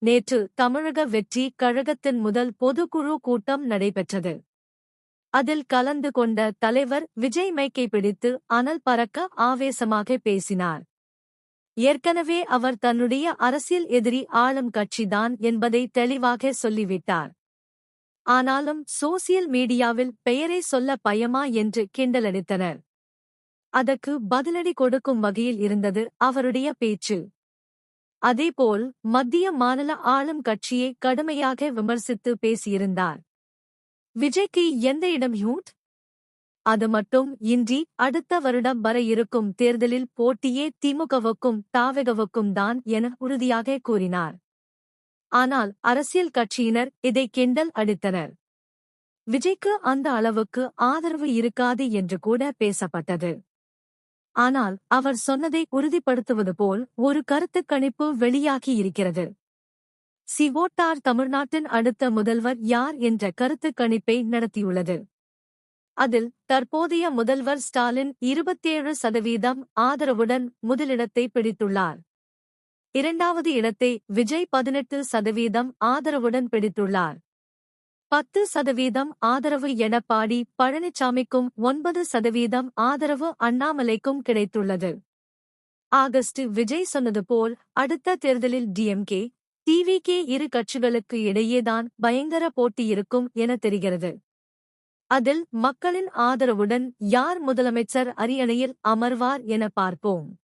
நேற்று தமிழக வெற்றி கழகத்தின் முதல் பொதுக்குழு கூட்டம் நடைபெற்றது. அதில் கலந்து கொண்ட தலைவர் விஜய் மைக்கை பிடித்து அனல் பறக்க ஆவேசமாக பேசினார். ஏற்கனவே அவர் தன்னுடைய அரசியல் எதிரி ஆளும் கட்சிதான் என்பதை தெளிவாக சொல்லிவிட்டார். ஆனாலும் சோசியல் மீடியாவில் பெயரை சொல்ல பயமா என்று கிண்டலடித்தனர். அதற்கு பதிலடி கொடுக்கும் வகையில் இருந்தது அவருடைய பேச்சு. அதேபோல் மத்திய மாநில ஆளும் கட்சியை கடுமையாக விமர்சித்து பேசியிருந்தார். விஜய்க்கு எந்த இடம் யூத்? அது மட்டும் இன்றி அடுத்த வருடம் வர இருக்கும் தேர்தலில் போட்டியே திமுகவுக்கும் தாவேகவுக்கும் தான் என உறுதியாக கூறினார். ஆனால் அரசியல் கட்சியினர் இதை கிண்டல் அடித்தனர். விஜய்க்கு அந்த அளவுக்கு ஆதரவு இருக்காது என்று கூட பேசப்பட்டது. ஆனால் அவர் சொன்னதை உறுதிப்படுத்துவது போல் ஒரு கருத்துக் கணிப்பு வெளியாகியிருக்கிறது. சிவோட்டார் தமிழ்நாட்டின் அடுத்த முதல்வர் யார் என்ற கருத்துக் கணிப்பை நடத்தியுள்ளது. அதில் தற்போதைய முதல்வர் ஸ்டாலின் 27% ஆதரவுடன் முதலிடத்தை பிடித்துள்ளார். இரண்டாவது இடத்தை விஜய் 18% ஆதரவுடன் பிடித்துள்ளார். 10% ஆதரவு எடப்பாடி பழனிசாமிக்கும் 9% ஆதரவு அண்ணாமலைக்கும் கிடைத்துள்ளது. ஆகஸ்ட் விஜய் சொன்னது போல் அடுத்த தேர்தலில் டிஎம்கே, டிவிகே இரு கட்சிகளுக்கு இடையேதான் பயங்கர போட்டி இருக்கும் என தெரிகிறது. அதில் மக்களின் ஆதரவுடன் யார் முதலமைச்சர் அரியணையில் அமர்வார் என பார்ப்போம்.